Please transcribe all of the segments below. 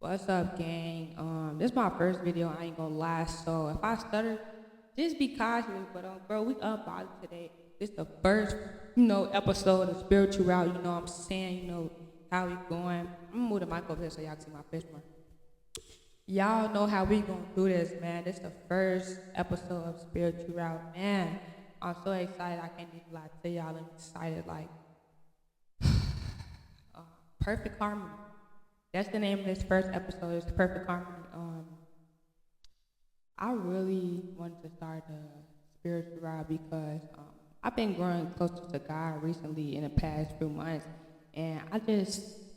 What's up, gang? This is my first video. I ain't gonna lie. So if I stutter, just be cautious. But bro, we unbothered today. This the first, episode of Spiritual Route. You know what I'm saying? How we going. I'm gonna move the mic over here so y'all can see my face more. Y'all know how we gonna do this, man. This the first episode of Spiritual Route, man. I'm so excited. I can't even lie to y'all. I'm excited, like perfect harmony. That's the name of this first episode. It's Perfect Harmony. I really wanted to start a spiritual ride because I've been growing closer to God recently in the past few months, and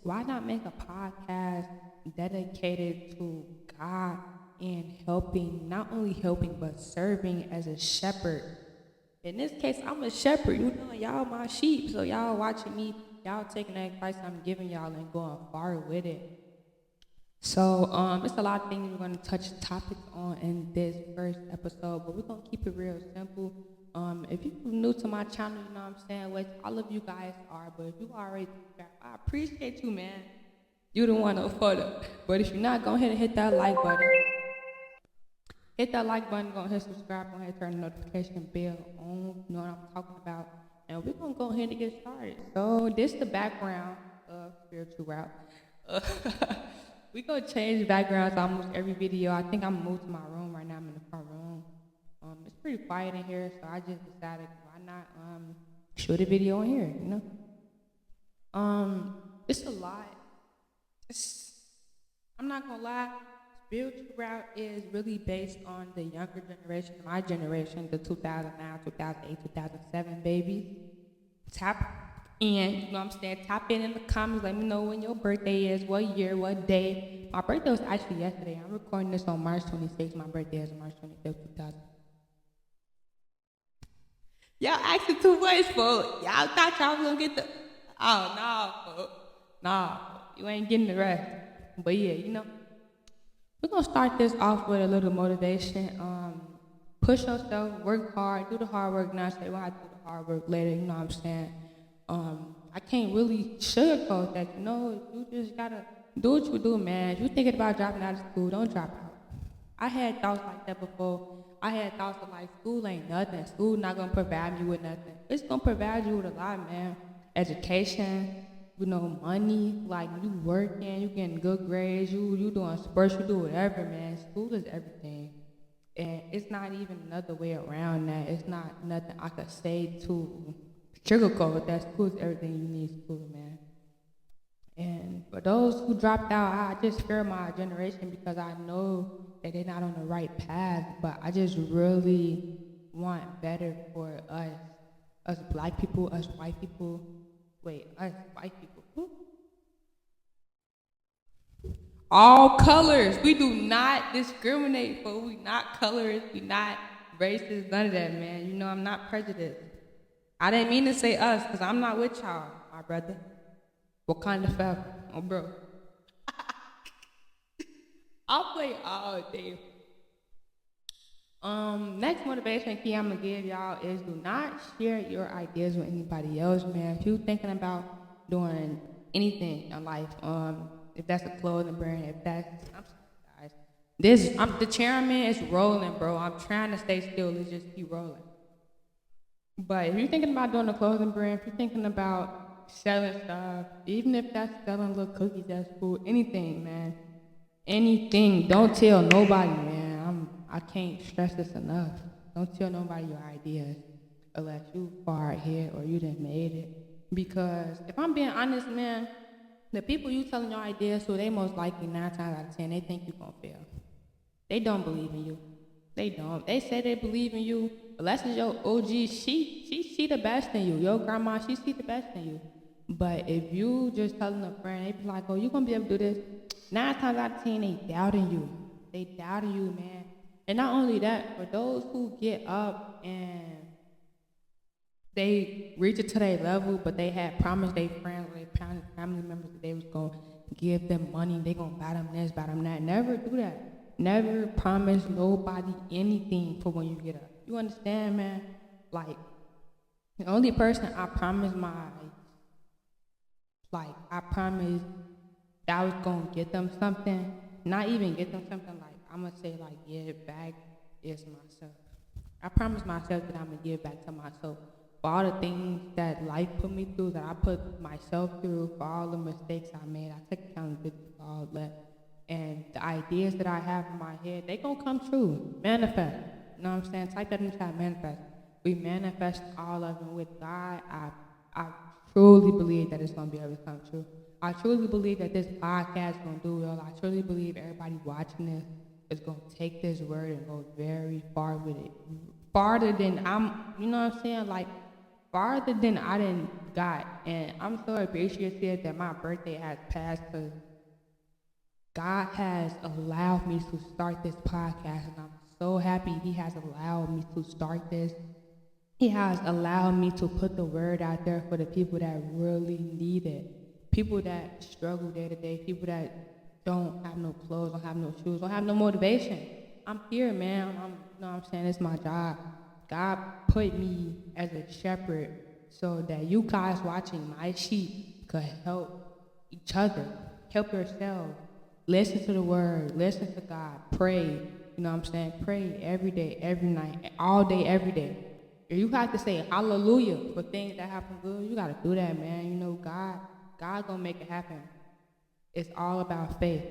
why not make a podcast dedicated to God and helping, not only helping but serving as a shepherd. In this case, I'm a shepherd. Y'all my sheep, so y'all watching me. Y'all taking that advice I'm giving y'all and going far with it. So it's a lot of things we're gonna touch topics on in this first episode, but we're gonna keep it real simple. If you're new to my channel, you know what I'm saying, which all of you guys are, but if you already subscribed, I appreciate you, man. You the one for them. But if you're not, go ahead and hit that like button. Hit that like button, go ahead and subscribe, go ahead and turn the notification bell on, you know what I'm talking about. And we're gonna go ahead and get started. So this is the background of Spiritual Route. We gonna change backgrounds almost every video. I think I'm moved to my room right now. I'm in the front room. It's pretty quiet in here, so I just decided why not shoot a video in here, It's a lot. I'm not gonna lie, Spiritual Route is really based on the younger generation, my generation, the 2009, 2008, 2007 babies. Tap in, you know what I'm saying? Tap in the comments, let me know when your birthday is, what year, what day. My birthday was actually yesterday. I'm recording this on March 26th. My birthday is March 25th, 2000. Y'all asking too much, folks. Y'all thought y'all was gonna get the, oh, no, folks. Nah, you ain't getting the rest. But yeah, we're gonna start this off with a little motivation. Push yourself, work hard, do the hard work now. Say, well, I do the hard work later. You know what I'm saying? I can't really sugarcoat that. You just gotta do what you do, man. If you're thinking about dropping out of school, don't drop out. I had thoughts like that before. I had thoughts of like, school ain't nothing. School not gonna provide me with nothing. It's gonna provide you with a lot, man. Education, money, like you working, you getting good grades, you doing sports, you do whatever, man. School is everything. And it's not even another way around that. It's not nothing I could say to sugarcoat that. School is everything you need, school, man. And for those who dropped out, I just fear my generation because I know that they're not on the right path, but I just really want better for us black people, us white people. Us white people. All colors. We do not discriminate, but we not colors, we not racist, none of that, man. I'm not prejudiced. I didn't mean to say us, because I'm not with y'all, my brother. Wakanda forever. Oh, bro. I'll play all day. Next motivation key I'm gonna give y'all is do not share your ideas with anybody else, man. If you thinking about doing anything in life, if that's a clothing brand, if that's, I'm sorry guys. The chairman is rolling, bro. I'm trying to stay still, let's just keep rolling. But if you're thinking about doing a clothing brand, if you're thinking about selling stuff, even if that's selling little cookies at school, anything, man. Anything. Don't tell nobody, man. I can't stress this enough. Don't tell nobody your ideas unless you far ahead or you done made it. Because if I'm being honest, man, the people you telling your ideas to, they most likely 9 times out of 10, they think you're gonna fail. They don't believe in you. They don't. They say they believe in you. Unless it's your OG, she see the best in you. Your grandma, she see the best in you. But if you just telling a friend, they be like, oh, you gonna be able to do this? 9 times out of 10, they doubting you. They doubting you, man. And not only that, for those who get up and they reach it to their level, but they had promised their friends or their family members that they was gonna give them money, they gonna buy them this, buy them that. Never do that. Never promise nobody anything for when you get up. You understand, man? Like, the only person I promise that I was gonna get them something, not even get them something, like I'm gonna say like give back is myself. I promised myself that I'm gonna give back to myself for all the things that life put me through, that I put myself through, for all the mistakes I made. I take accountability for all of that. And the ideas that I have in my head, they gonna come true. Manifest. You know what I'm saying? Type that in the chat, manifest. We manifest all of them with God. I truly believe that it's gonna be able to come true. I truly believe that this podcast is gonna do well. I truly believe everybody watching this is gonna take this word and go very far with it. Farther than you know what I'm saying? Like, farther than I didn't got. And I'm so appreciative that my birthday has passed, because God has allowed me to start this podcast, and I'm so happy He has allowed me to start this. He has allowed me to put the word out there for the people that really need it. People that struggle day to day, people that don't have no clothes, don't have no shoes, don't have no motivation. I'm here, man. You know what I'm saying? It's my job. God put me as a shepherd so that you guys watching my sheep could help each other, help yourselves. Listen to the word, listen to God, pray. You know what I'm saying? Pray every day, every night, all day, every day. If you have to say hallelujah for things that happen good, you gotta do that, man. You know, God gonna make it happen. It's all about faith.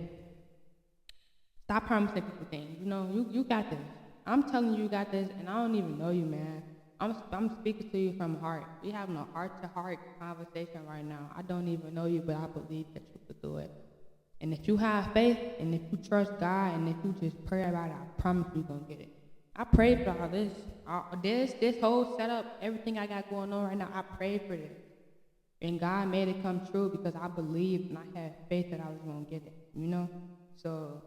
Stop promising people things. You know, you got this. I'm telling you got this, and I don't even know you, man. I'm speaking to you from heart. We having a heart-to-heart conversation right now. I don't even know you, but I believe that you could do it. And if you have faith, and if you trust God, and if you just pray about it, I promise you're gonna get it. I prayed for all this whole setup, everything I got going on right now. I prayed for this, and God made it come true because I believed and I had faith that I was gonna get it. You know, so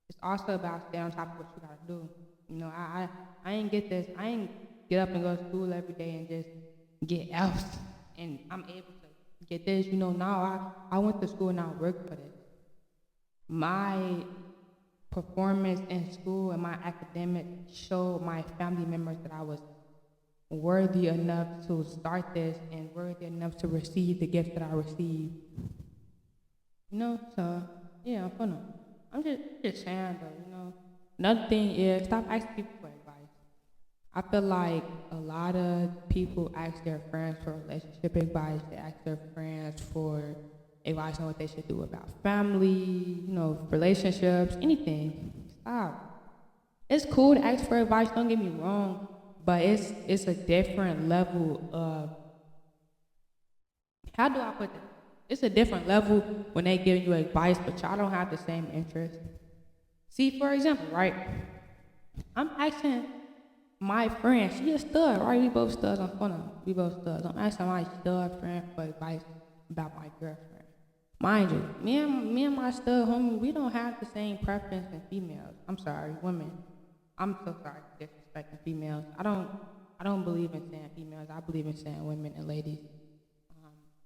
it's also about staying on top of what you gotta do. You know, I ain't get this. I ain't get up and go to school every day and just get F's, and I'm able to get this. You know, now I went to school and I worked for this. My performance in school and my academic showed my family members that I was worthy enough to start this and worthy enough to receive the gift that I received. You know, so yeah, I'm funny. I'm just saying though, you know. Another thing is stop asking people for advice. I feel like a lot of people ask their friends for relationship advice. They ask their friends for advice on what they should do about family, you know, relationships, anything. Stop. It's cool to ask for advice, don't get me wrong, but it's a different level of, how do I put this? It's a different level when they give you advice, but y'all don't have the same interest. See, for example, right? I'm asking my friend, she a stud, right? We both studs on phone. We both studs. I'm asking my stud friend for advice about my girlfriend. Mind you, me and my stud homie, we don't have the same preference in females. I'm sorry, women. I'm so sorry for disrespecting females. I don't believe in saying females. I believe in saying women and ladies.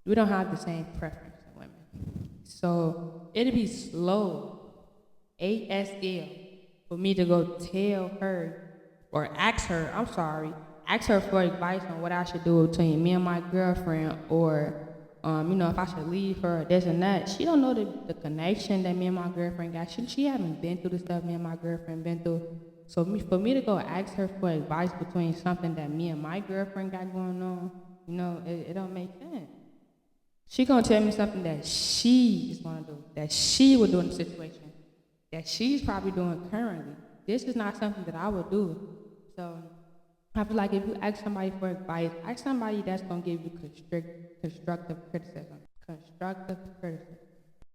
We don't have the same preference in women. So it'd be slow, ASL, for me to go tell her or ask her for advice on what I should do between me and my girlfriend, or you know, if I should leave her, this and that. She don't know the connection that me and my girlfriend got. She haven't been through the stuff me and my girlfriend been through. So for me to go ask her for advice between something that me and my girlfriend got going on, you know, it don't make sense. She gonna tell me something that she is gonna do, that she would do in the situation, that she's probably doing currently. This is not something that I would do. So I feel like if you ask somebody for advice, ask somebody that's gonna give you constructive criticism. Constructive criticism.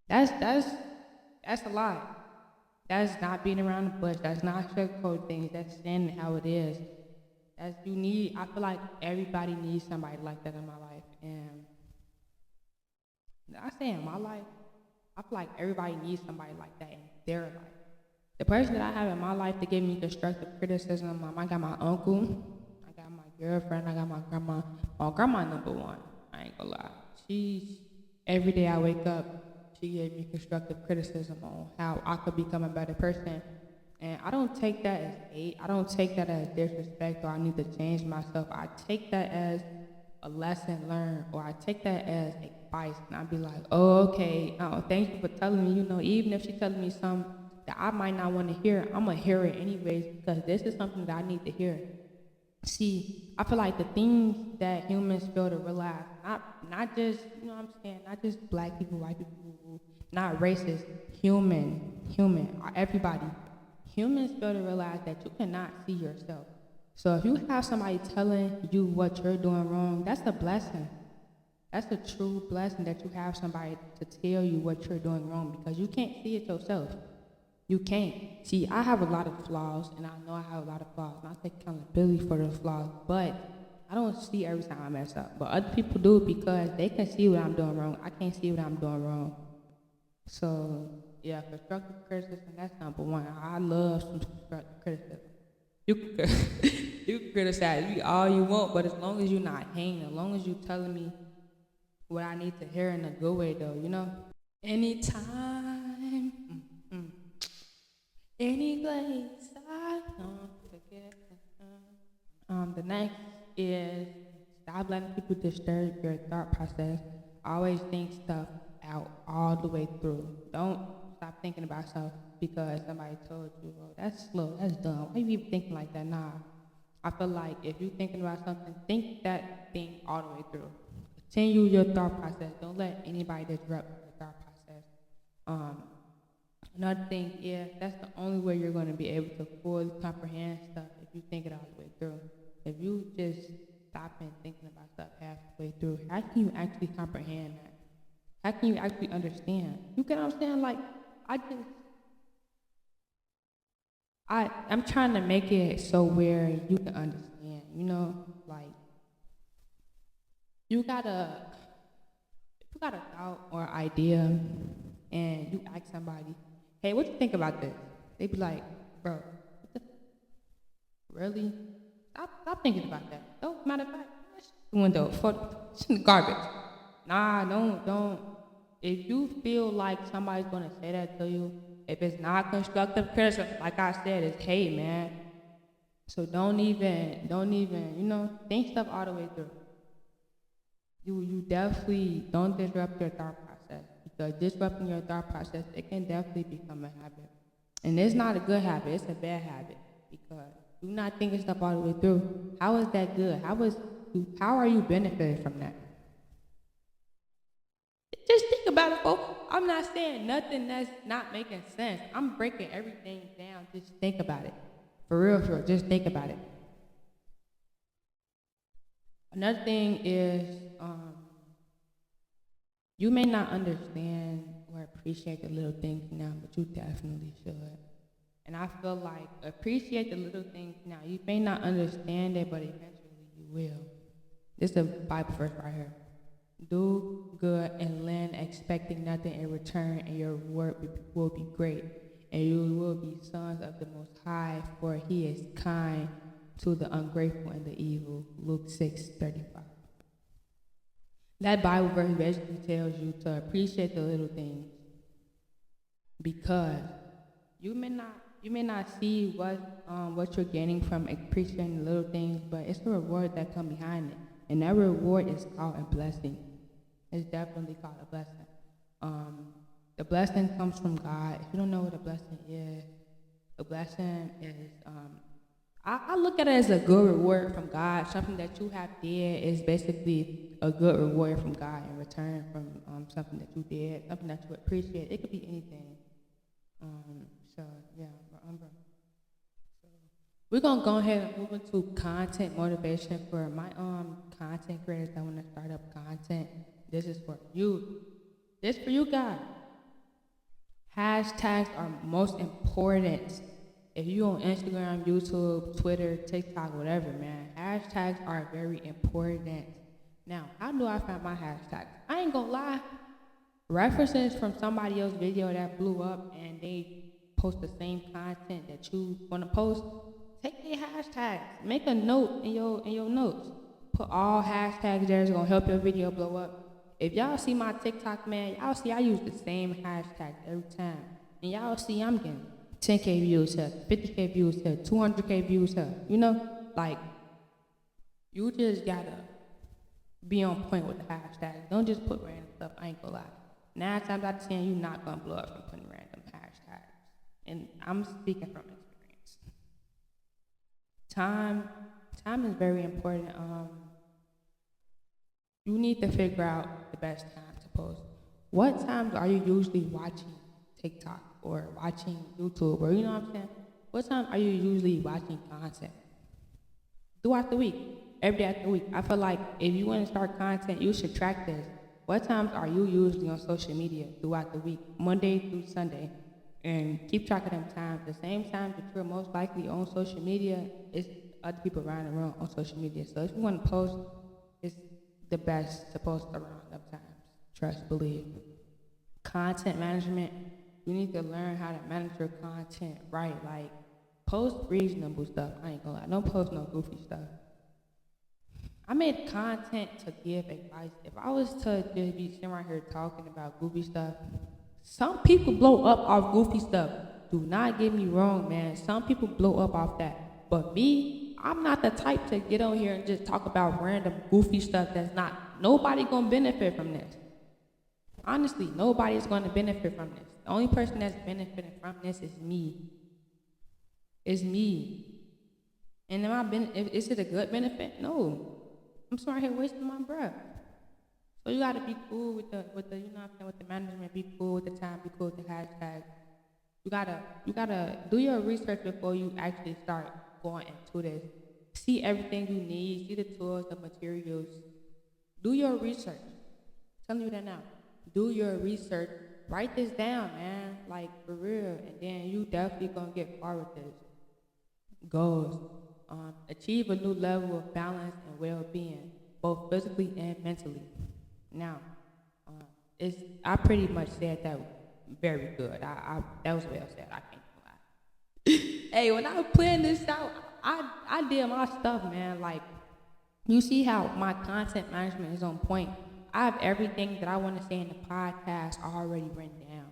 That's a lot. That's not beating around the bush. That's not sugarcoating things. That's saying it how it is. I feel like everybody needs somebody like that in my life. And I say in my life, I feel like everybody needs somebody like that in their life. The person that I have in my life to give me constructive criticism, I got my uncle, I got my girlfriend, I got my grandma. My grandma number one, I ain't gonna lie. Every day I wake up, she gave me constructive criticism on how I could become a better person. And I don't take that as hate. I don't take that as disrespect or I need to change myself. I take that as a lesson learned, or I take that as advice, and I be like, oh, okay, thank you for telling me. Even if she's telling me something that I might not want to hear, I'm gonna hear it anyways because this is something that I need to hear. See, I feel like the things that humans fail to realize, not just, what I'm saying, not just black people, white people, not racist, human, everybody. Humans fail to realize that you cannot see yourself. So if you have somebody telling you what you're doing wrong, that's a blessing. That's a true blessing that you have somebody to tell you what you're doing wrong because you can't see it yourself. You can't. See, I have a lot of flaws, and I know I have a lot of flaws, and I take accountability for those flaws, but I don't see every time I mess up. But other people do because they can see what I'm doing wrong. I can't see what I'm doing wrong. So, yeah, constructive criticism, that's number one. I love some constructive criticism. You can, you can criticize me all you want, but as long as you're not hating, as long as you're telling me what I need to hear in a good way, though, Anytime, any place I don't forget. The next is stop letting people disturb your thought process. Always think stuff out all the way through. Don't stop thinking about stuff because somebody told you, oh, that's slow, that's dumb. Why you even thinking like that? Nah. I feel like if you're thinking about something, think that thing all the way through. Continue your thought process. Don't let anybody disrupt your thought process. Another thing is that's the only way you're going to be able to fully comprehend stuff if you think it all the way through. If you just stop and thinking about stuff halfway through, how can you actually comprehend that? How can you actually understand? You get what I'm saying? Like, I'm trying to make it so where you can understand, like, you got a thought or idea and you ask somebody, hey, what you think about this? They be like, bro, really? Stop thinking about that. Oh, matter of fact, the window, it's in the garbage. Nah, don't. If you feel like somebody's gonna say that to you, if it's not constructive criticism, like I said, it's hate, man. So don't even, think stuff all the way through. You definitely don't disrupt your thought process because disrupting your thought process, it can definitely become a habit. And it's not a good habit, it's a bad habit because you're not thinking stuff all the way through. How is that good? How are you benefiting from that? Just think about it, folks. I'm not saying nothing that's not making sense. I'm breaking everything down. Just think about it. For real, just think about it. Another thing is, you may not understand or appreciate the little things now, but you definitely should. And I feel like appreciate the little things now. You may not understand it, but eventually you will. This is a Bible verse right here. Do good and lend, expecting nothing in return, and your reward will be great. And you will be sons of the Most High, for He is kind to the ungrateful and the evil. Luke 6:35. That Bible verse basically tells you to appreciate the little things because you may not see what you're gaining from appreciating the little things, but it's a reward that comes behind it, and that reward is called a blessing. It's definitely called a blessing. The blessing comes from God. If you don't know what a blessing is, a blessing is I look at it as a good reward from God. Something that you have did is basically a good reward from God in return from something that you did, something that you appreciate. It could be anything. So yeah, so we're gonna go ahead and move into content motivation for my content creators that want to start up content. This is for you. This for you guys. Hashtags are most important. If you on Instagram, YouTube, Twitter, TikTok, whatever, man, hashtags are very important. Now, how do I find my hashtags? I ain't gonna lie. References from somebody else's video that blew up and they post the same content that you wanna post, take their hashtags. Make a note in your notes. Put all hashtags there. It's gonna help your video blow up. If y'all see my TikTok, man, y'all see I use the same hashtag every time. And y'all see I'm getting 10K views here, 50K views here, 200K views here. Like, you just gotta be on point with the hashtags. Don't just put random stuff. I ain't gonna lie. 9 times out of 10, you're not gonna blow up from putting random hashtags. And I'm speaking from experience. Time is very important. You need to figure out the best time to post. What times are you usually watching TikTok or watching YouTube, or you know what I'm saying? What time are you usually watching content? Throughout the week, every day after the week. I feel like if you want to start content, you should track this. What times are you usually on social media throughout the week, Monday through Sunday? And keep track of them times. The same time that you're most likely on social media, it's other people around the room on social media. So if you want to post, it's the best to post around them times. Trust, believe. Content management, you need to learn how to manage your content right. Like, post reasonable stuff. I ain't gonna lie. Don't post no goofy stuff. I made content to give advice. If I was to just be sitting right here talking about goofy stuff, some people blow up off goofy stuff. Do not get me wrong, man. Some people blow up off that. But me, I'm not the type to get on here and just talk about random goofy stuff that's not, nobody gonna benefit from this. Honestly, nobody's gonna benefit from this. The only person that's benefiting from this is me. It's me. And is it a good benefit? No. I'm sorry here wasting my breath. So you gotta be cool with the you know what I'm saying, with the management, be cool with the time, be cool with the hashtags. You gotta do your research before you actually start going into this. See everything you need, see the tools, the materials. Do your research. I'm telling you that now. Do your research. Write this down, man. Like, for real. And then you definitely gonna get far with this. Goals. Achieve a new level of balance and well-being, both physically and mentally. Now, I pretty much said that very good. That was well said. I can't lie. Hey, when I was playing this out, I did my stuff, man. Like, you see how my content management is on point. I have everything that I want to say in the podcast already written down,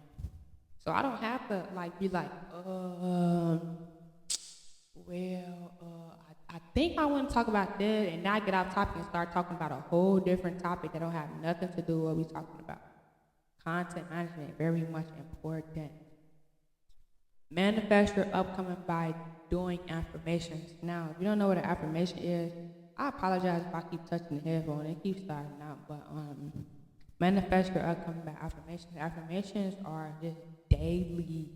so I don't have to be like, I think I want to talk about this, and now I get off topic and start talking about a whole different topic that don't have nothing to do with what we're talking about. Content management, very much important. Manifest your upcoming by doing affirmations. Now, if you don't know what an affirmation is, I apologize if I keep touching the headphone and keep starting out, but manifest your upcoming by affirmations. Affirmations are just daily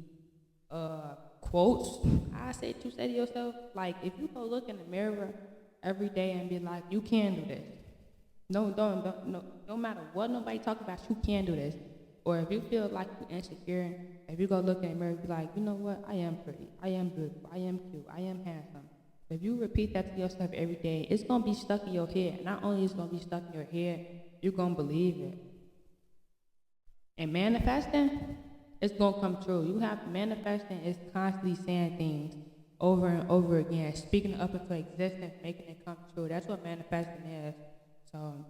quotes I say to yourself. Like, if you go look in the mirror every day and be like, you can do this. No matter what nobody talk about, you can do this. Or if you feel like you're insecure, if you go look in the mirror and be like, you know what, I am pretty, I am beautiful, I am cute, I am handsome. If you repeat that to yourself every day, it's gonna be stuck in your head. Not only is it gonna be stuck in your head, you're gonna believe it. And manifesting, it's gonna come true. You have manifesting is constantly saying things over and over again, speaking it up into existence, making it come true. That's what manifesting is. So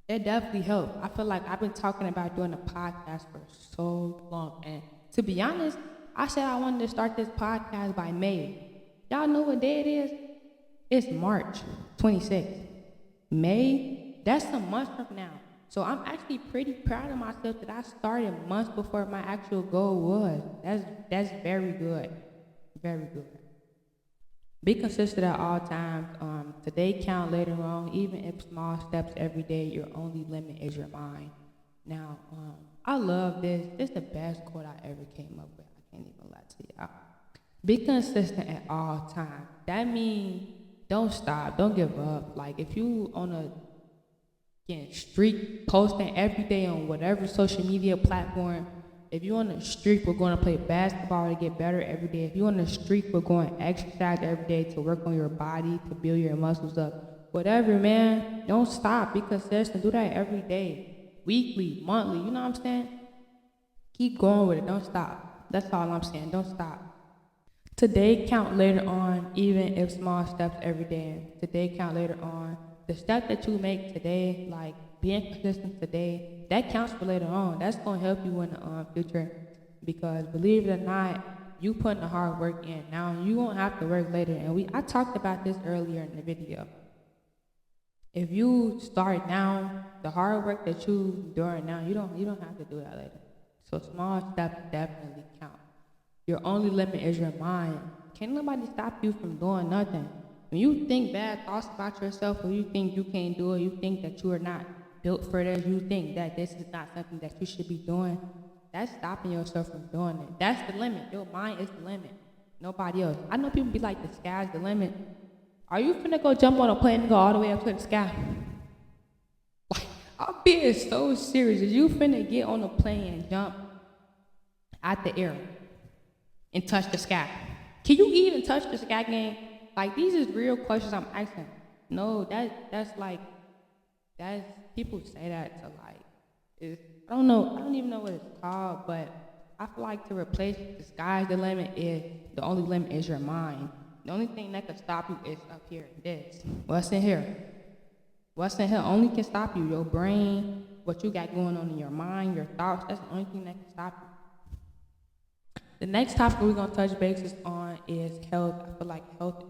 it definitely helped. I feel like I've been talking about doing a podcast for so long, and to be honest, I said I wanted to start this podcast by May. Y'all know what day it is? It's March 26th. May, that's a month from now. So I'm actually pretty proud of myself that I started months before my actual goal was. That's very good. Very good. Be consistent at all times. Today count later on. Even if small steps every day, your only limit is your mind. Now, I love this. This is the best quote I ever came up with. I can't even lie to y'all. Be consistent at all times. That means don't stop. Don't give up. Like, if you on a streak posting every day on whatever social media platform, if you're on a streak, we're going to play basketball to get better every day. If you're on a streak, we're going to exercise every day to work on your body, to build your muscles up. Whatever, man, don't stop. Be consistent. Do that every day, weekly, monthly. You know what I'm saying? Keep going with it. Don't stop. That's all I'm saying. Don't stop. Today count later on, even if small steps every day. Today count later on. The step that you make today, like being consistent today, that counts for later on. That's going to help you in the future, because believe it or not, you putting the hard work in. Now, you won't have to work later. And I talked about this earlier in the video. If you start now, the hard work that you doing now, you don't have to do that later. So small steps definitely count. Your only limit is your mind. Can't nobody stop you from doing nothing. When you think bad thoughts about yourself, or you think you can't do it, you think that you are not built for this, you think that this is not something that you should be doing, that's stopping yourself from doing it. That's the limit. Your mind is the limit. Nobody else. I know people be like, the sky's the limit. Are you finna go jump on a plane and go all the way up to the sky? Like, I'm being so serious. Is you finna get on a plane and jump out the air and touch the sky? Can you even touch the sky, gang? Like, these is real questions I'm asking. No, that's people say that to I don't know, I don't even know what it's called, but I feel like to replace the sky's the limit is, the only limit is your mind. The only thing that can stop you is up here, this. What's in here? What's in here only can stop you. Your brain, what you got going on in your mind, your thoughts, that's the only thing that can stop you. The next topic we're gonna touch bases on is health. I feel like health is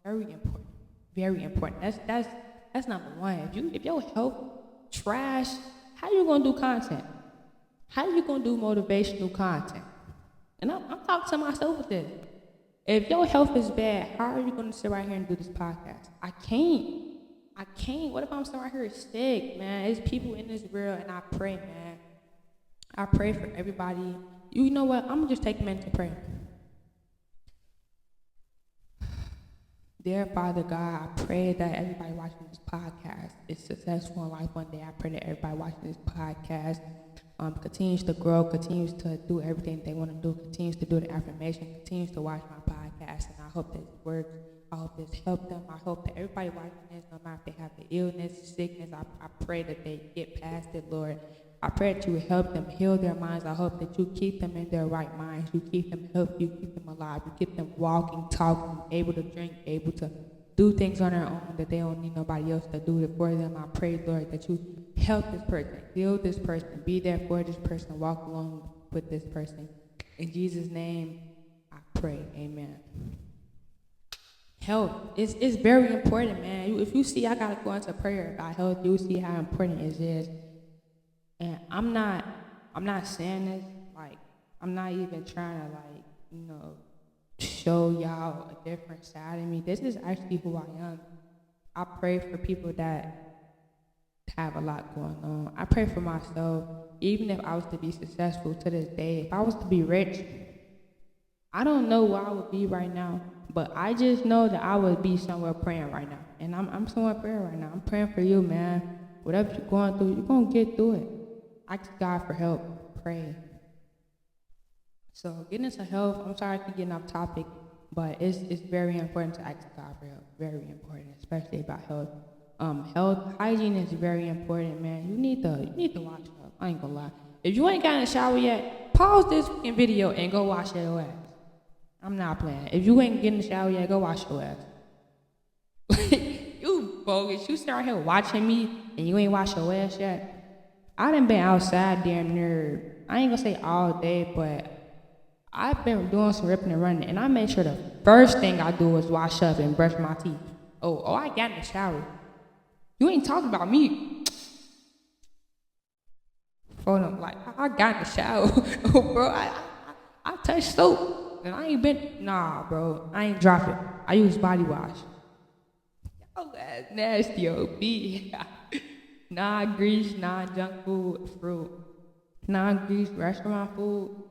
very important. Very important. That's number one. If your health trash, how you gonna do content? How you gonna do motivational content? And I'm talking to myself with this. If your health is bad, how are you gonna sit right here and do this podcast? I can't. What if I'm sitting right here sick, man? There's people in this world, and I pray, man. I pray for everybody. You know what? I'm gonna just take a minute to pray. Dear Father God, I pray that everybody watching this podcast is successful in life one day. I pray that everybody watching this podcast continues to grow, continues to do everything they want to do, continues to do the affirmation, continues to watch my podcast, and I hope this works. I hope this helps them. I hope that everybody watching this, no matter if they have the illness, sickness, I pray that they get past it, Lord. I pray that you will help them heal their minds. I hope that you keep them in their right minds. You keep them healthy. You keep them alive. You keep them walking, talking, able to drink, able to do things on their own, that they don't need nobody else to do it for them. I pray, Lord, that you help this person, heal this person, be there for this person, walk along with this person. In Jesus' name, I pray. Amen. Health is very important, man. If you see I gotta go into prayer about health, you see how important it is. And I'm not saying this, like, I'm not even trying to, show y'all a different side of me. This is actually who I am. I pray for people that have a lot going on. I pray for myself, even if I was to be successful to this day, if I was to be rich, I don't know where I would be right now, but I just know that I would be somewhere praying right now. And I'm somewhere praying right now. I'm praying for you, man. Whatever you're going through, you're going to get through it. Ask God for help. Pray. So getting into health, I'm sorry I keep getting off topic, but it's very important to ask God for help. Very important, especially about health. Health hygiene is very important, man. You need to wash up. I ain't gonna lie. If you ain't got in the shower yet, pause this fucking video and go wash your ass. I'm not playing. If you ain't getting in the shower yet, go wash your ass. You bogus. You start here watching me and you ain't wash your ass yet. I done been outside damn near, I ain't gonna say all day, but I've been doing some ripping and running, and I make sure the first thing I do is wash up and brush my teeth. Oh, I got in the shower. You ain't talking about me. Hold on, like, I got in the shower. Oh, bro, I touched soap, and I ain't been, nah, bro, I ain't drop it. I use body wash. Oh, that's nasty, OB. Non-grease, non-junk food, fruit. Non-grease, restaurant food.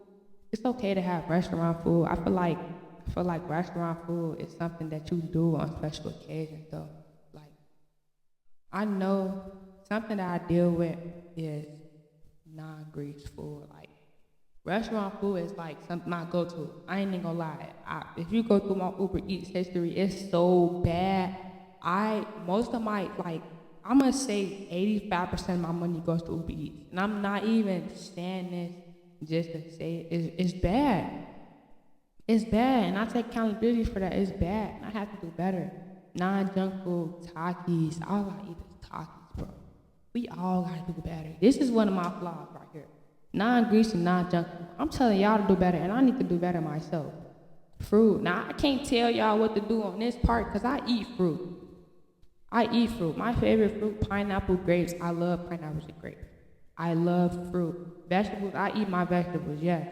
It's okay to have restaurant food. I feel like restaurant food is something that you do on special occasions, though. Like, I know something that I deal with is non-grease food. Like, restaurant food is like something I go to. I ain't even gonna lie. If you go through my Uber Eats history, it's so bad. Most of my, like, I'm gonna say 85% of my money goes to Uber Eats. And I'm not even saying this just to say it's bad. It's bad, and I take accountability for that. It's bad. I have to do better. Non-junk food, Takis. All I eat is Takis, bro. We all gotta do better. This is one of my flaws right here. Non-grease and non-junk food. I'm telling y'all to do better, and I need to do better myself. Fruit. Now, I can't tell y'all what to do on this part because I eat fruit. I eat fruit. My favorite fruit, pineapple, grapes. I love pineapples and grapes. I love fruit. Vegetables, I eat my vegetables, yes.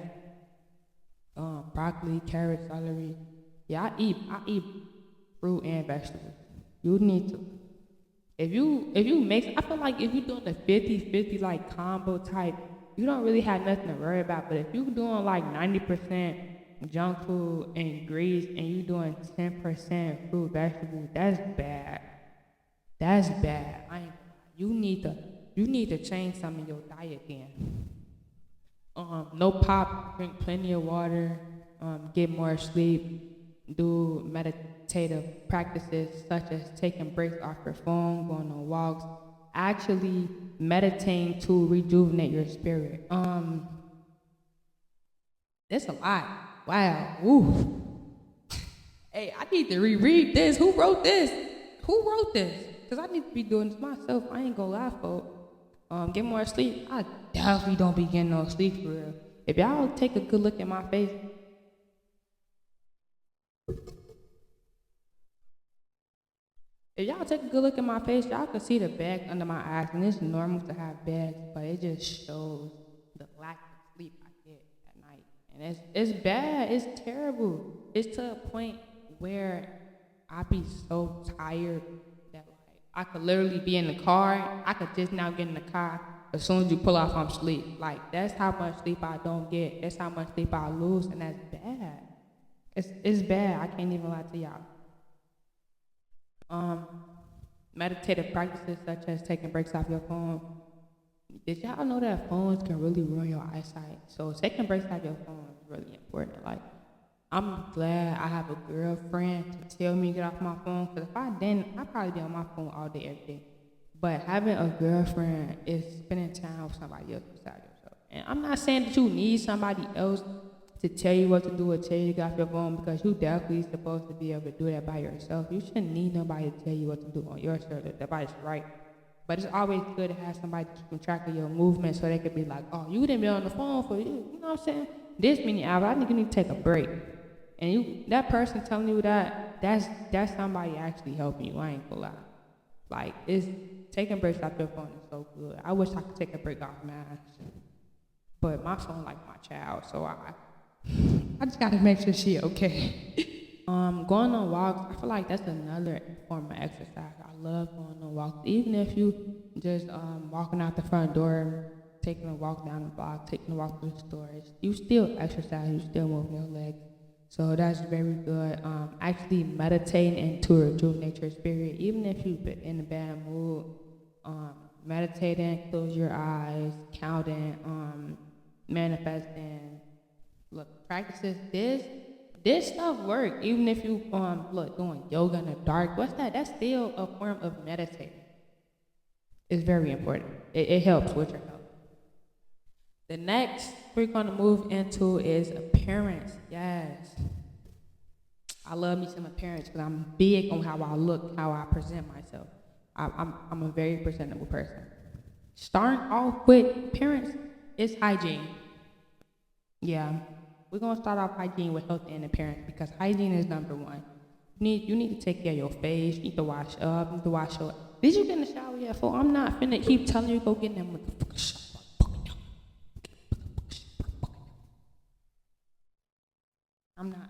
Broccoli, carrots, celery. Yeah, I eat fruit and vegetables. You need to. If you mix, I feel like if you're doing the 50-50 like combo type, you don't really have nothing to worry about. But if you're doing like 90% junk food and grease and you doing 10% fruit vegetables, that's bad. That's bad. I ain't, you need to change some of your diet then. No pop, drink plenty of water, get more sleep, do meditative practices such as taking breaks off your phone, going on walks, actually meditating to rejuvenate your spirit. That's a lot. Wow. Ooh. Hey, I need to reread this. Who wrote this? Who wrote this? Because I need to be doing this myself. I ain't gonna lie, folks. Get more sleep. I definitely don't be getting no sleep for real. If y'all take a good look at my face, y'all can see the bag under my eyes, and it's normal to have bags, but it just shows the lack of sleep I get at night. And it's bad, it's terrible. It's to a point where I be so tired that like I could literally be in the car, I could just now get in the car. As soon as you pull off, I'm asleep. Like that's how much sleep I don't get. That's how much sleep I lose, and that's bad. It's bad. I can't even lie to y'all. Um, Meditative practices such as taking breaks off your phone. Did y'all know that phones can really ruin your eyesight? So taking breaks off your phone is really important. Like, I'm glad I have a girlfriend to tell me to get off my phone. Because if I didn't, I'd probably be on my phone all day, every day. But having a girlfriend is spending time with somebody else besides yourself. And I'm not saying that you need somebody else to tell you what to do or tell you to get off your phone, because you definitely supposed to be able to do that by yourself. You shouldn't need nobody to tell you what to do on yourself. That's right. But it's always good to have somebody keeping track of your movements so they could be like, oh, you didn't be on the phone for you know what I'm saying? This many hours. I think you need to take a break. And that person telling you that's somebody actually helping you. I ain't gonna lie. Like it's taking breaks off your phone is so good. I wish I could take a break off mine. But my phone like my child, so I just gotta make sure she okay. Going on walks, I feel like that's another form of exercise. I love going on walks. Even if you just walking out the front door, taking a walk down the block, taking a walk through the stores, you still exercise, you still move your legs. So that's very good. Actually meditating and to rejuvenate your spirit, even if you've been in a bad mood, meditating, close your eyes, counting, manifesting. Look, practices this stuff work. Even if you doing yoga in the dark, what's that? That's still a form of meditating. It's very important. It helps with your health. The next we're gonna move into is appearance. Yes. I love me some appearance because I'm big on how I look, how I present myself. I'm a very presentable person. Starting off with appearance is hygiene. Yeah. We're gonna start off hygiene with health and appearance because hygiene is number one. You need to take care of your face. You need to wash up. You need to wash your. Did you get in the shower yet? For I'm not finna keep telling you go get in that motherfucking shower.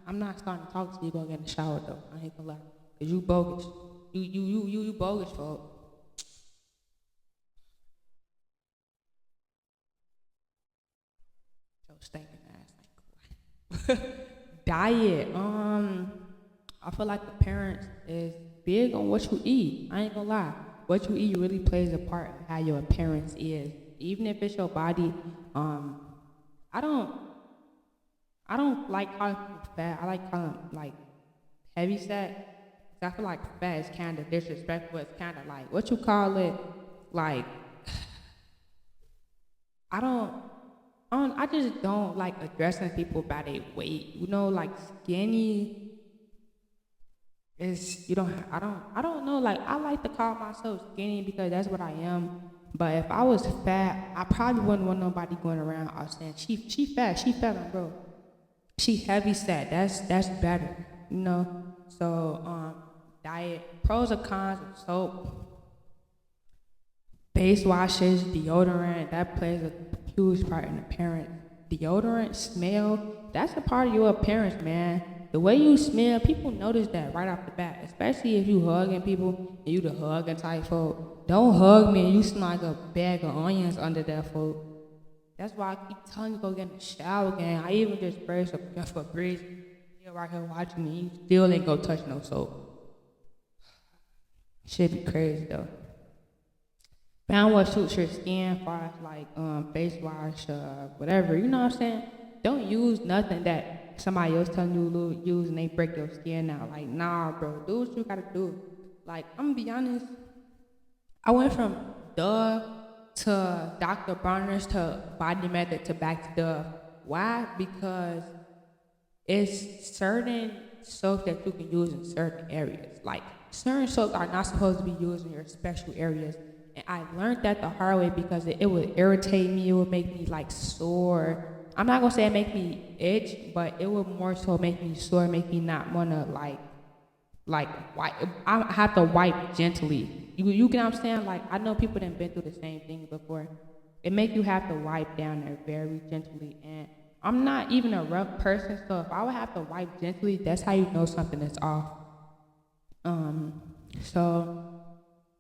I'm not starting to talk to you. Go get in the shower though. I ain't gonna lie, cause you bogus. You bogus, folks. Yo, stinking ass. Diet. I feel like the parents is big on what you eat. I ain't gonna lie. What you eat really plays a part of how your appearance is. Even if it's your body. I don't like calling people fat. I like calling them like heavy set. 'Cause I feel like fat is kind of disrespectful. It's kind of like what you call it. Like I don't. I just don't like addressing people by their weight. You know, like skinny is you don't. I don't know. Like I like to call myself skinny because that's what I am. But if I was fat, I probably wouldn't want nobody going around saying she fat, bro. She heavy set. That's better, you know. So diet, pros and cons of soap, face washes, deodorant, that plays a huge part in appearance. Deodorant, smell, that's a part of your appearance, man. The way you smell, people notice that right off the bat, especially if you hugging people and you the hugging type folk. Don't hug me and you smell like a bag of onions under that folk. That's why I keep telling you to go get in the shower again. I even just spray some for breeze. You're right here watching me, you still ain't go touch no soap. Shit be crazy though. Found what suits your skin, as far as like face wash, whatever. You know what I'm saying? Don't use nothing that somebody else telling you to use and they break your skin out. Like, nah, bro, do what you gotta do. Like, I'm gonna be honest. I went from Dove to Dr. Bronner's to Body Method to back to Dove. Why? Because it's certain soaps that you can use in certain areas. Like, certain soaps are not supposed to be used in your special areas. And I learned that the hard way because it would irritate me. It would make me like sore. I'm not gonna say it make me itch, but it would more so make me sore, make me not wanna like wipe. I have to wipe gently. You get what I'm saying? Like, I know people that been through the same thing before. It make you have to wipe down there very gently. And I'm not even a rough person, so if I would have to wipe gently, that's how you know something is off. So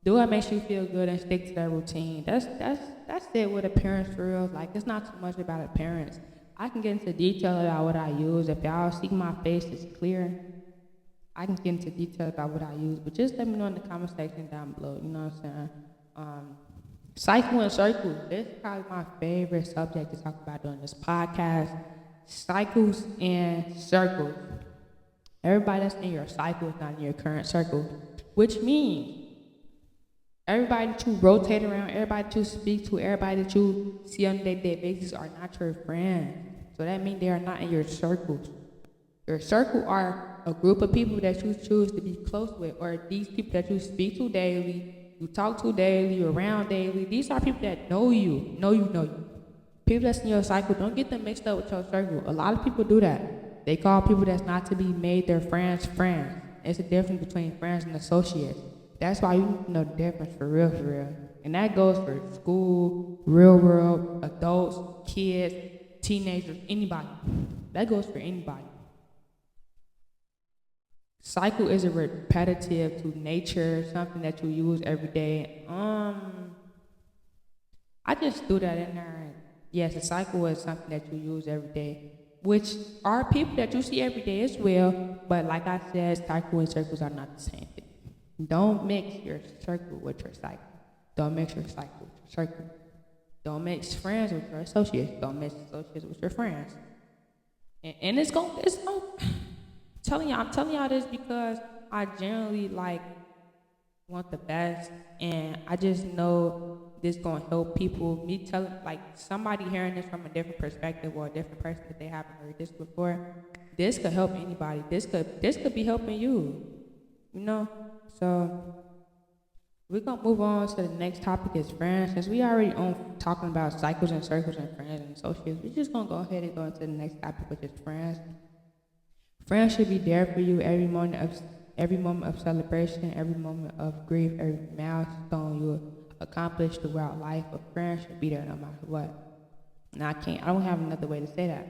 do what makes you feel good and stick to that routine. That's it with appearance for real. Like, it's not too much about appearance. I can get into detail about what I use. If y'all see my face is clear, I can get into detail about what I use. But just let me know in the comment section down below. You know what I'm saying? Cycle and circles. This is probably my favorite subject to talk about during this podcast. Cycles and circles. Everybody that's in your cycle is not in your current circle, which means everybody that you rotate around, everybody that you speak to, everybody that you see on a day-to-day basis are not your friends. So that means they are not in your circles. Your circle are a group of people that you choose to be close with, or these people that you speak to daily, you talk to daily, you're around daily. These are people that know you. People that's in your cycle, don't get them mixed up with your circle. A lot of people do that. They call people that's not to be made their friends friends. It's a difference between friends and associates. That's why you need to know the difference for real. And that goes for school, real world, adults, kids, teenagers, anybody. That goes for anybody. Cycle is a repetitive to nature, something that you use every day. I just threw that in there. Yes, a cycle is something that you use every day, which are people that you see every day as well. But like I said, cycle and circles are not the same thing. Don't mix your circle with your cycle. Don't mix your cycle with your circle. Don't mix friends with your associates. Don't mix associates with your friends. And it's going I'm telling y'all this because I generally like want the best, and I just know this gonna help people. Me telling like somebody hearing this from a different perspective or a different person that they haven't heard this before, this could help anybody. This could be helping you. You know? So we're gonna move on to the next topic is friends. Since we already on talking about cycles and circles and friends and associates, we're just gonna go ahead and go into the next topic, which is friends. Friends should be there for you every moment of celebration, every moment of grief, every milestone you accomplish throughout life. A friend should be there no matter what. And I don't have another way to say that.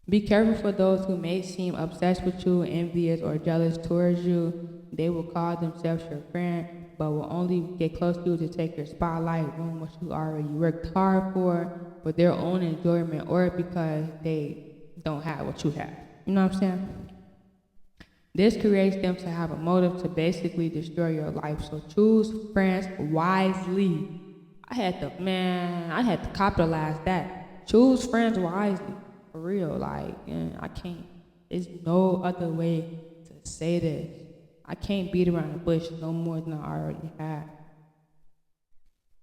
Be careful for those who may seem obsessed with you, envious, or jealous towards you. They will call themselves your friend, but will only get close to you to take your spotlight, doing what you already worked hard for their own enjoyment, or because they don't have what you have. You know what I'm saying? This creates them to have a motive to basically destroy your life. So choose friends wisely. I had to capitalize that. Choose friends wisely. For real. Like, I can't. There's no other way to say this. I can't beat around the bush no more than I already have.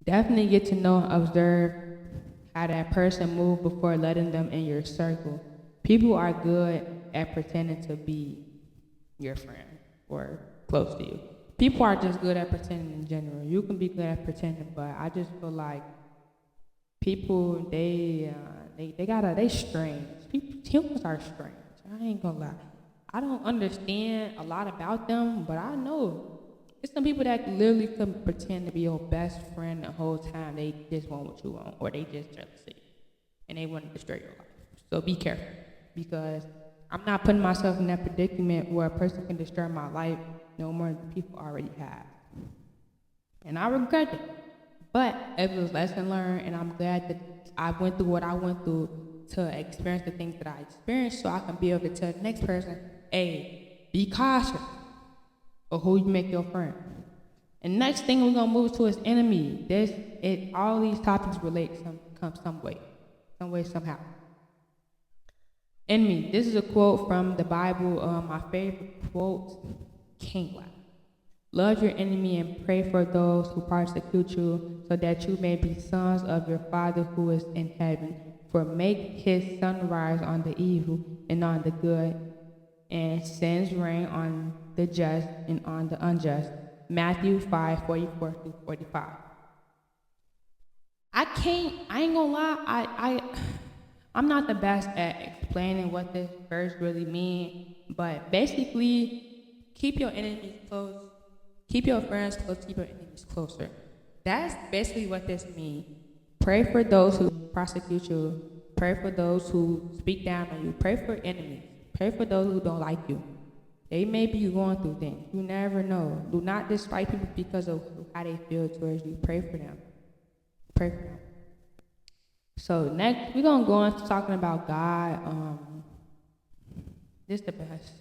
Definitely get to know and observe how that person moves before letting them in your circle. People are good at pretending to be your friend or close to you. People are just good at pretending in general. You can be good at pretending, but I just feel like people, they strange. Humans are strange. I ain't gonna lie. I don't understand a lot about them, but I know it's some people that literally can pretend to be your best friend the whole time they just want what you want, or they just jealousy, and they want to destroy your life. So be careful, because I'm not putting myself in that predicament where a person can destroy my life no more than people already have. And I regret it. But it was a lesson learned, and I'm glad that I went through what I went through to experience the things that I experienced, so I can be able to tell the next person, hey, be cautious of who you make your friend. And next thing we're gonna move to is enemy. All these topics relate some way, somehow. Enemy. This is a quote from the Bible. My favorite quote, can't lie. Love your enemy and pray for those who persecute you, so that you may be sons of your Father who is in heaven. For make his sun rise on the evil and on the good, and sends rain on the just and on the unjust. Matthew 5:44-45. I ain't gonna lie, I'm not the best at explaining what this verse really means, but basically, keep your enemies close. Keep your friends close, keep your enemies closer. That's basically what this means. Pray for those who prosecute you. Pray for those who speak down on you. Pray for enemies. Pray for those who don't like you. They may be going through things. You never know. Do not despise people because of how they feel towards you. Pray for them. Pray for them. So next, we're going to go on to talking about God. This is the best.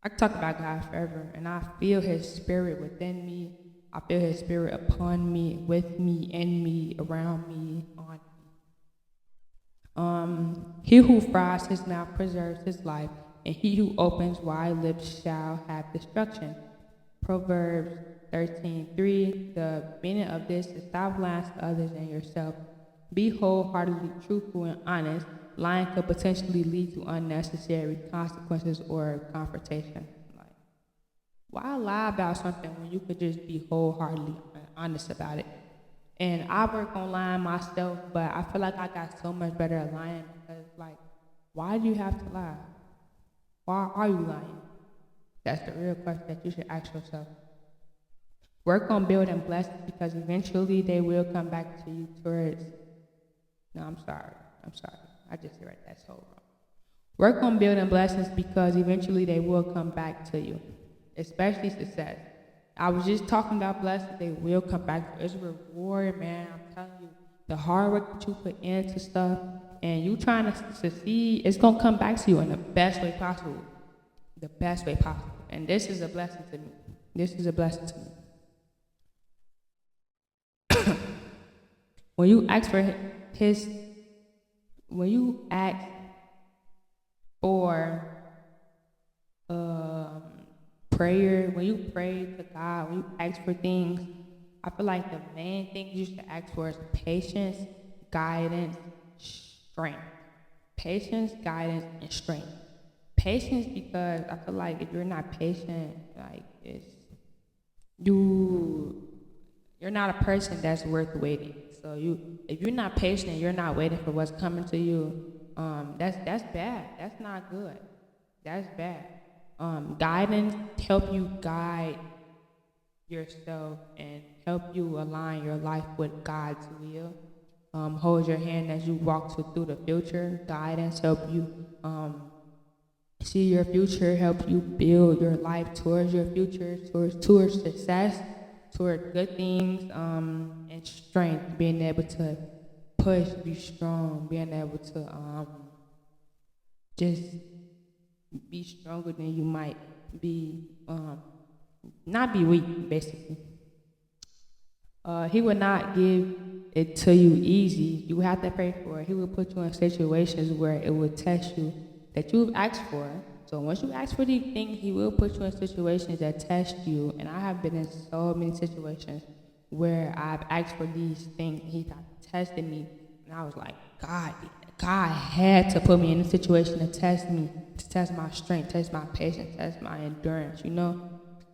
I can talk about God forever, and I feel his spirit within me. I feel his spirit upon me, with me, in me, around me, on me. He who fries his mouth preserves his life, and he who opens wide lips shall have destruction. Proverbs 13:3. The meaning of this is stop lying to others and yourself. Be wholeheartedly truthful and honest. Lying could potentially lead to unnecessary consequences or confrontation. Like, why lie about something when you could just be wholeheartedly honest about it? And I work on lying myself, but I feel like I got so much better at lying because, like, why do you have to lie? Why are you lying? That's the real question that you should ask yourself. Work on building blessings because eventually they will come back to you towards. No, I'm sorry. I just read that so wrong. Work on building blessings because eventually they will come back to you, especially success. I was just talking about blessings, they will come back. It's a reward, man. I'm telling you, the hard work that you put into stuff and you trying to succeed, it's going to come back to you in the best way possible. The best way possible. And this is a blessing to me. This is a blessing to me. When you ask for prayer, when you pray to God, when you ask for things, I feel like the main thing you should ask for is patience, guidance, strength. Patience, guidance, and strength. Patience because I feel like if you're not patient, like you're not a person that's worth waiting. So if you're not patient and you're not waiting for what's coming to you, that's bad. That's not good. That's bad. Guidance help you guide yourself and help you align your life with God's will. Hold your hand as you walk through the future. Guidance help you see your future, help you build your life towards your future, towards success, toward good things, and strength, being able to push, be strong, being able to just be stronger than you might be, not be weak, basically. He will not give it to you easy. You have to pray for it. He will put you in situations where it will test you that you've asked for. So once you ask for these things, he will put you in situations that test you. And I have been in so many situations where I've asked for these things. He tested me, and I was like, God had to put me in a situation to test me, to test my strength, test my patience, test my endurance, you know?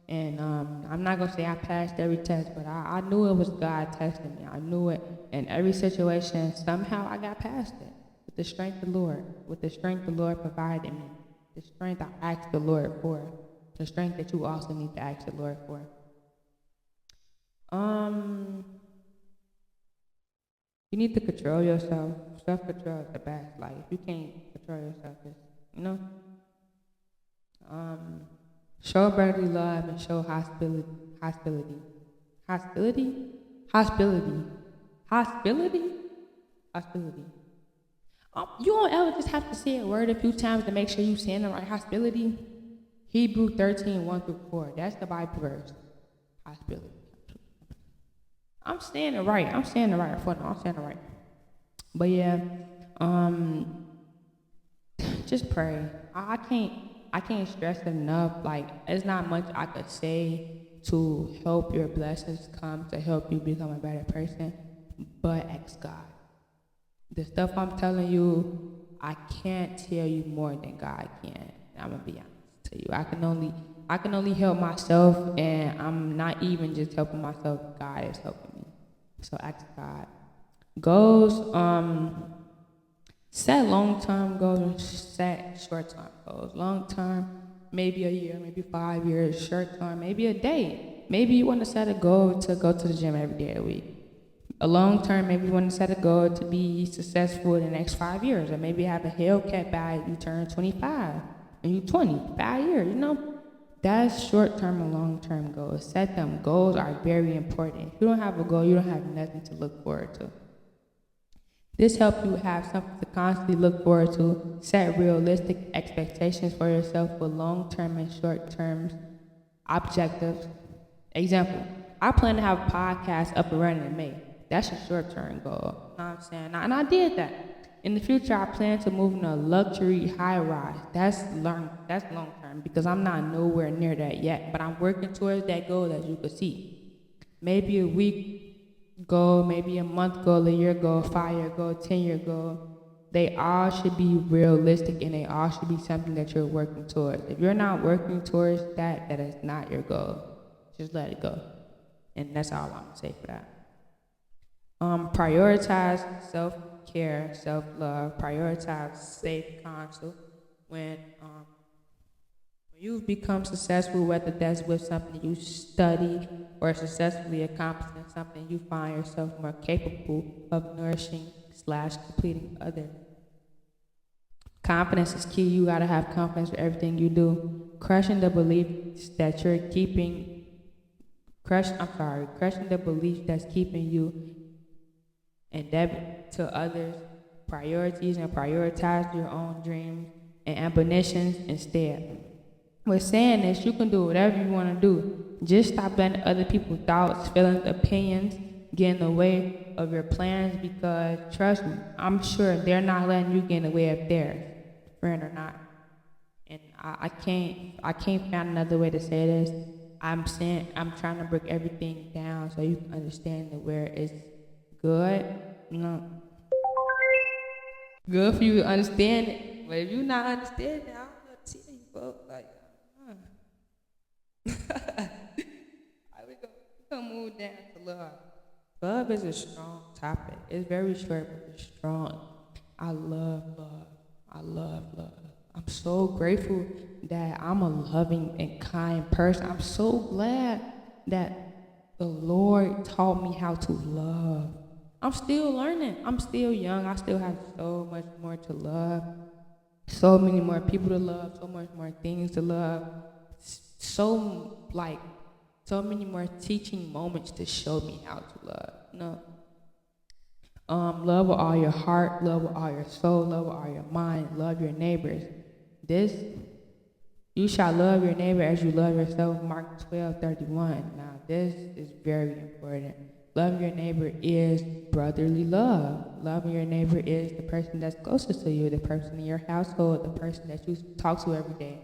And I'm not gonna say I passed every test, but I knew it was God testing me. I knew it. In every situation, somehow I got past it with the strength of the Lord, with the strength the Lord provided me. the strength I ask the Lord for, the strength that you also need to ask the Lord for. Um, you need to control yourself. Self-control is the best. Like, if you can't control yourself, just, you know. Show brotherly love and show hospitality. Hospitality? Hostility? Hospitality. Hospitality? Hospitality. You don't ever just have to say a word a few times to make sure you saying the right. Hospitality. Hebrew 13, 1-4. That's the Bible verse. Hospitality. I'm saying it right. I'm saying it right. I'm saying it right. But yeah, just pray. I can't stress enough. Like, there's not much I could say to help your blessings come, to help you become a better person, but ask God. The stuff I'm telling you, I can't tell you more than God can. I'm gonna be honest to you. I can only help myself, and I'm not even just helping myself. God is helping me. So ask God. Goals, set long-term goals and set short-term goals. Long-term, maybe a year, maybe 5 years. Short-term, maybe a day. Maybe you want to set a goal to go to the gym every day a week. A long-term, maybe you want to set a goal to be successful in the next 5 years, or maybe have a Hellcat by you turn 25 and you 20, 5 years, you know? That's short-term and long-term goals. Set them. Goals are very important. If you don't have a goal, you don't have nothing to look forward to. This helps you have something to constantly look forward to. Set realistic expectations for yourself with long-term and short-term objectives. Example, I plan to have a podcast up and running in May. That's a short-term goal. You know what I'm saying? And I did that. In the future, I plan to move in a luxury high-rise. That's long-term because I'm not nowhere near that yet. But I'm working towards that goal, as you can see. Maybe a week goal, maybe a month goal, a year goal, 5-year goal, 10-year goal. They all should be realistic, and they all should be something that you're working towards. If you're not working towards that, that is not your goal. Just let it go. And that's all I'm gonna say for that. Prioritize self-care, self-love. Prioritize safe counsel. When you've become successful, whether that's with something you study or successfully accomplishing something, you find yourself more capable of nourishing / completing others. Confidence is key. You gotta have confidence for everything you do. Crushing the belief that's keeping you indebted to others' priorities, and prioritize your own dreams and ambitions instead. With saying this, you can do whatever you want to do. Just stop letting other people's thoughts, feelings, opinions get in the way of your plans, because trust me, I'm sure they're not letting you get in the way of theirs, friend or not. And I can't find another way to say this. I'm trying to break everything down so you can understand that where it's good, good for you to understand it. But if you not understanding it, I don't know what to tell you, folks. Like, we gonna move down to love. Love is a strong topic. It's very short, but it's strong. I love love. I love love. I'm so grateful that I'm a loving and kind person. I'm so glad that the Lord taught me how to love. I'm still learning. I'm still young. I still have so much more to love. So many more people to love. So much more things to love. So many more teaching moments to show me how to love. Love with all your heart. Love with all your soul. Love with all your mind. Love your neighbors. You shall love your neighbor as you love yourself, Mark 12:31. Now, this is very important. Loving your neighbor is brotherly love. Loving your neighbor is the person that's closest to you, the person in your household, the person that you talk to every day.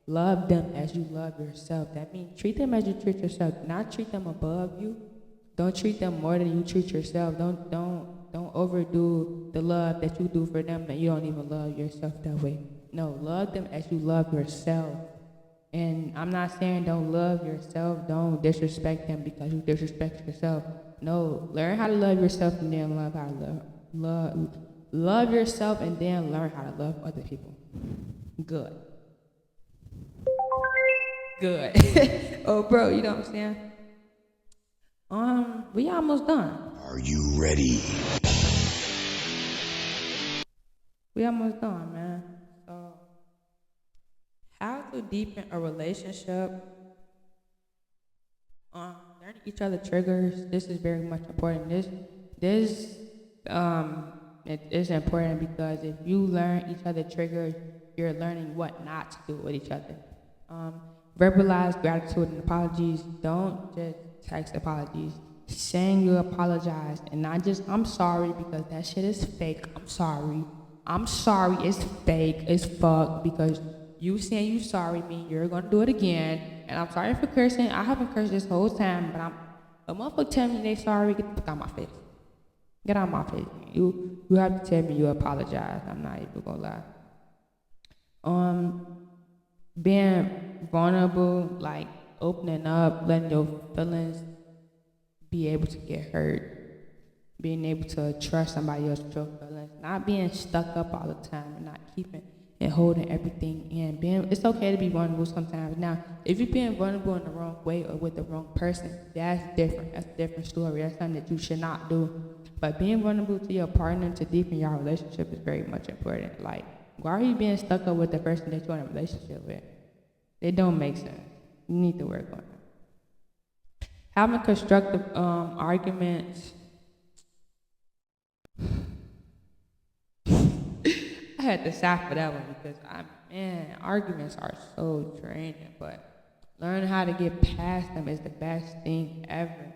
Love them as you love yourself. That means treat them as you treat yourself. Not treat them above you. Don't treat them more than you treat yourself. Don't overdo the love that you do for them, that you don't even love yourself that way. No, love them as you love yourself. And I'm not saying don't love yourself, don't disrespect them because you disrespect yourself. No, learn how to love yourself and then love how to love yourself and then learn how to love other people. Good. Good. Oh, bro, you know what I'm saying? We almost done. Are you ready? We almost done, man. So, how to deepen a relationship? Learning each other triggers. This is very much important. This, it is important because if you learn each other triggers, you're learning what not to do with each other. Um, Verbalize gratitude and apologies. Don't just text apologies. Saying you apologize and not just I'm sorry because that shit is fake. I'm sorry. I'm sorry. It's fake. It's fuck because you saying you sorry mean you're gonna do it again. And I'm sorry for cursing. I haven't cursed this whole time, but a motherfucker tell me they sorry. Get the fuck out my face. Get out my face. You have to tell me you apologize. I'm not even gonna lie. Being vulnerable, like opening up, letting your feelings be able to get hurt, being able to trust somebody else with your feelings, not being stuck up all the time and not keeping and holding everything in. It's okay to be vulnerable sometimes. Now, if you're being vulnerable in the wrong way or with the wrong person, that's different. That's a different story. That's something that you should not do. But being vulnerable to your partner to deepen your relationship is very much important. Like, why are you being stuck up with the person that you're in a relationship with? It don't make sense. You need to work on it. Having constructive arguments. I had to stop for that one because arguments are so draining. But learning how to get past them is the best thing ever.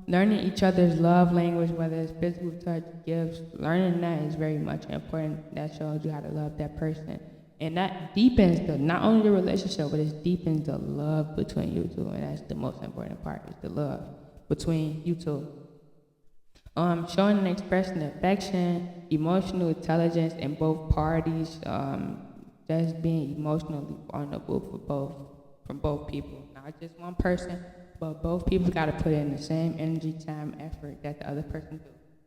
Learning each other's love language, whether it's physical touch, gifts, learning that is very much important. That shows you how to love that person. And that deepens not only the relationship, but it deepens the love between you two. And that's the most important part, is the love between you two. Showing and expressing affection, emotional intelligence in both parties, just being emotionally vulnerable from both people. Not just one person, but both people got to put in the same energy, time, effort that the other person do.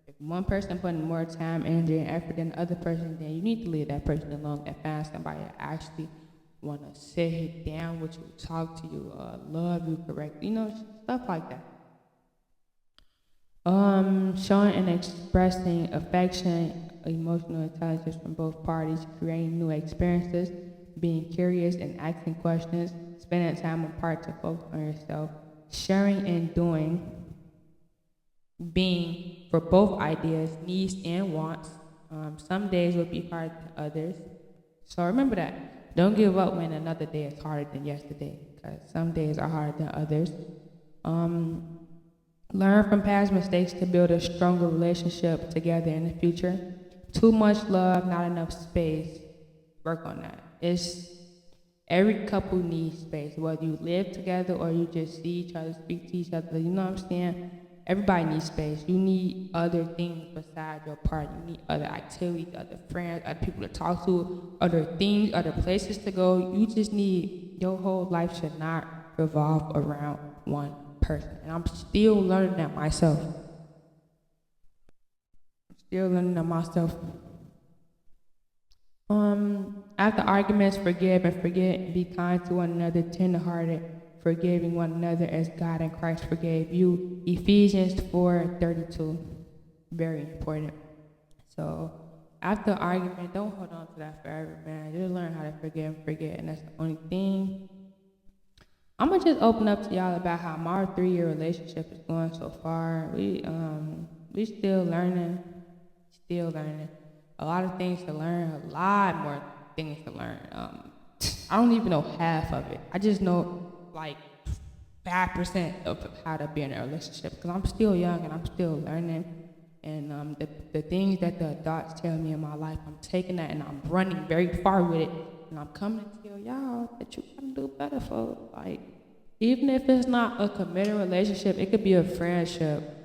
If one person putting more time, energy, and effort than the other person, then you need to leave that person alone and find somebody that actually want to sit down with you, talk to you, love you correctly, stuff like that. Showing and expressing affection, emotional intelligence from both parties, creating new experiences, being curious and asking questions, spending time apart to focus on yourself, sharing and doing, being for both ideas, needs and wants. Some days will be harder than others. So remember that. Don't give up when another day is harder than yesterday, because some days are harder than others. Learn from past mistakes to build a stronger relationship together in the future. Too much love, not enough space. Work on that. Every couple needs space, whether you live together or you just see each other, speak to each other. You know what I'm saying? Everybody needs space. You need other things besides your partner. You need other activities, other friends, other people to talk to, other things, other places to go. You just need, your whole life should not revolve around one person. And I'm still learning that myself. After arguments, forgive and forget. Be kind to one another, tenderhearted, forgiving one another as God and Christ forgave you. Ephesians 4:32. Very important. So after argument, don't hold on to that forever, man. Just learn how to forgive and forget, and that's the only thing. I'm gonna just open up to y'all about how my 3-year relationship is going so far. We still learning. A lot of things to learn, a lot more things to learn. I don't even know half of it. I just know like 5% of how to be in a relationship because I'm still young and I'm still learning. And the things that the adults tell me in my life, I'm taking that and I'm running very far with it. And I'm coming to tell y'all that you gotta do better, folks. Like, even if it's not a committed relationship, it could be a friendship.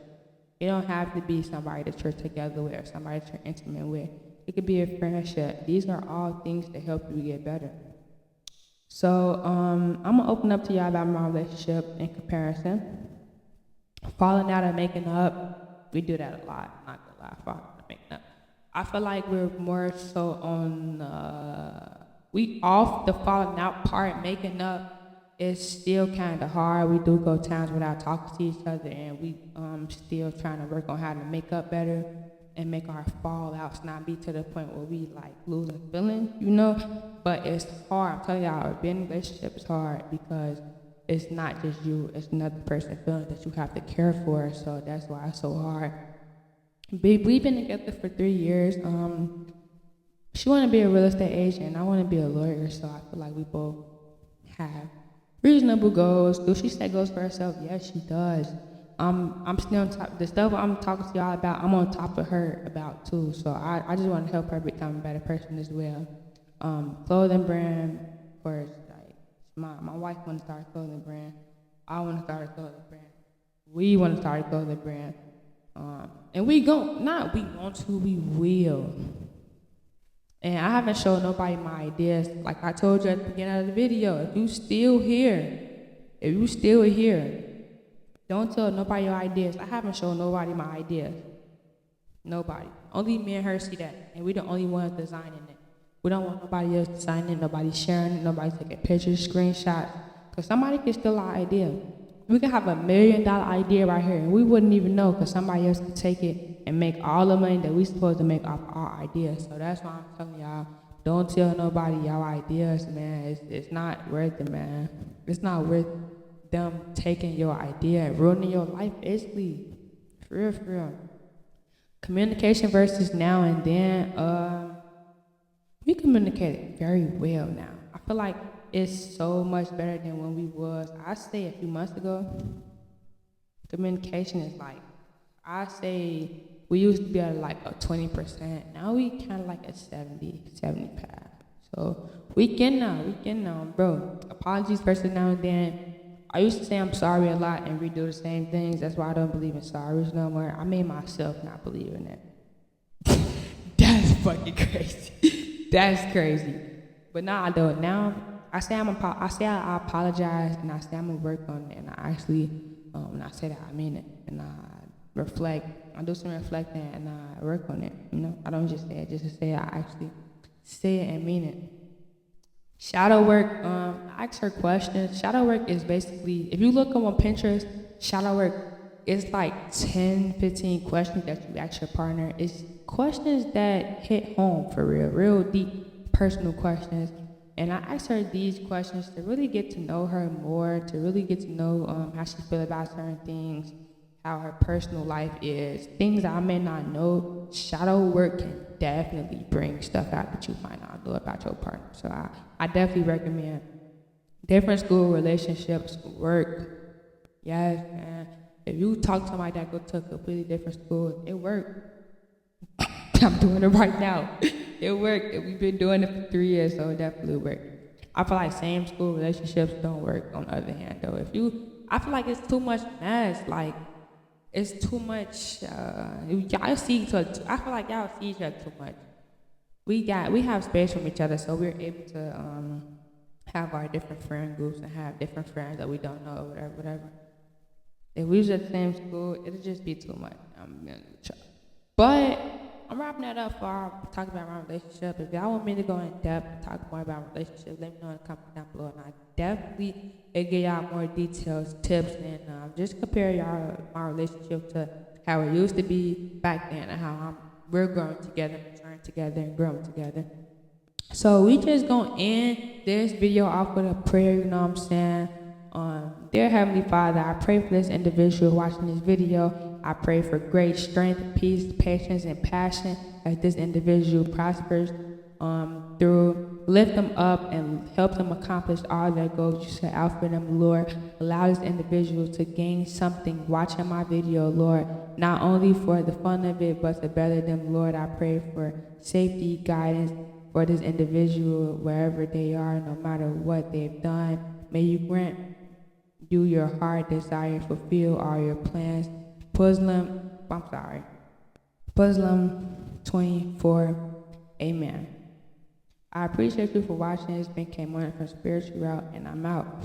It don't have to be somebody that you're together with or somebody that you're intimate with. It could be a friendship. These are all things that help you get better. So I'm gonna open up to y'all about my relationship in comparison. Falling out and making up, we do that a lot. I'm not gonna lie, falling out and making up. I feel like we're more so on we off the falling out part, making up is still kind of hard. We do go times without talking to each other, and we still trying to work on how to make up better and make our fallouts not be to the point where we like lose a feeling, you know. But it's hard. I'm telling y'all, being in a relationship is hard because it's not just you; it's another person feeling that you have to care for. So that's why it's so hard. We've been together for 3 years. She want to be a real estate agent, and I want to be a lawyer. So I feel like we both have reasonable goals. Do she set goals for herself? Yes, she does. I'm still on top. The stuff I'm talking to y'all about, I'm on top of her about too. So I just want to help her become a better person as well. Clothing brand, of course, like my wife want to start a clothing brand. I want to start a clothing brand. We want to start a clothing brand. And we want to, we will. And I haven't showed nobody my ideas. Like I told you at the beginning of the video, if you still here, don't tell nobody your ideas. I haven't shown nobody my ideas. Nobody. Only me and her see that. And we the only ones designing it. We don't want nobody else designing it, nobody sharing it, nobody taking pictures, screenshots. Because somebody can steal our idea. We could have $1 million idea right here, and we wouldn't even know because somebody else could take it and make all the money that we supposed to make off our ideas. So that's why I'm telling y'all, don't tell nobody your ideas, man. It's not worth it, man. It's not worth them taking your idea and ruining your life, basically. For real. Communication versus now and then. We communicate very well now. I feel like it's so much better than when we was. I say a few months ago, communication is like, I say we used to be at like a 20%. Now we kind of like a 75. So we getting now, bro. Apologies versus now and then. I used to say I'm sorry a lot and redo the same things. That's why I don't believe in sorries no more. I made myself not believe in that. That's fucking crazy. That's crazy. But now I do it. Now I say I apologize, and I say I'm gonna work on it, and I actually, when I say that, I mean it, and I reflect. I do some reflecting, and I work on it. You know, I don't just say it just to say it. I actually say it and mean it. Shadow work. I ask her questions. Shadow work is basically, if you look up on Pinterest, shadow work is like 10, 15 questions that you ask your partner. It's questions that hit home for real deep, personal questions. And I asked her these questions to really get to know her more, to really get to know how she feels about certain things, how her personal life is, things that I may not know. Shadow work can definitely bring stuff out that you might not know about your partner. So I definitely recommend different school relationships work. Yes, man. If you talk to somebody that go to a completely different school, it worked. I'm doing it right now. It worked. We've been doing it for 3 years, so it definitely worked. I feel like same school relationships don't work. On the other hand, though, I feel like it's too much mess. Like it's too much. Y'all see each other. I feel like y'all see each other too much. We have space from each other, so we're able to have our different friend groups and have different friends that we don't know, or whatever. If we was at the same school, it'd just be too much. But I'm wrapping that up for our talk about my relationship. If y'all want me to go in depth and talk more about relationships, let me know in the comments down below, and I definitely will give y'all more details, tips, and just compare y'all my relationship to how it used to be back then and how we're growing together, maturing together, and growing together. So we just gonna end this video off with a prayer. You know what I'm saying? Dear Heavenly Father, I pray for this individual watching this video. I pray for great strength, peace, patience, and passion as this individual prospers through. Lift them up and help them accomplish all their goals you set out for them, Lord. Allow this individual to gain something watching my video, Lord, not only for the fun of it, but to better them, Lord. I pray for safety, guidance for this individual wherever they are, no matter what they've done. May you grant you your heart desire, fulfill all your plans. Muslim 24. Amen. I appreciate you for watching. It's been K Money from Spiritual Route, and I'm out.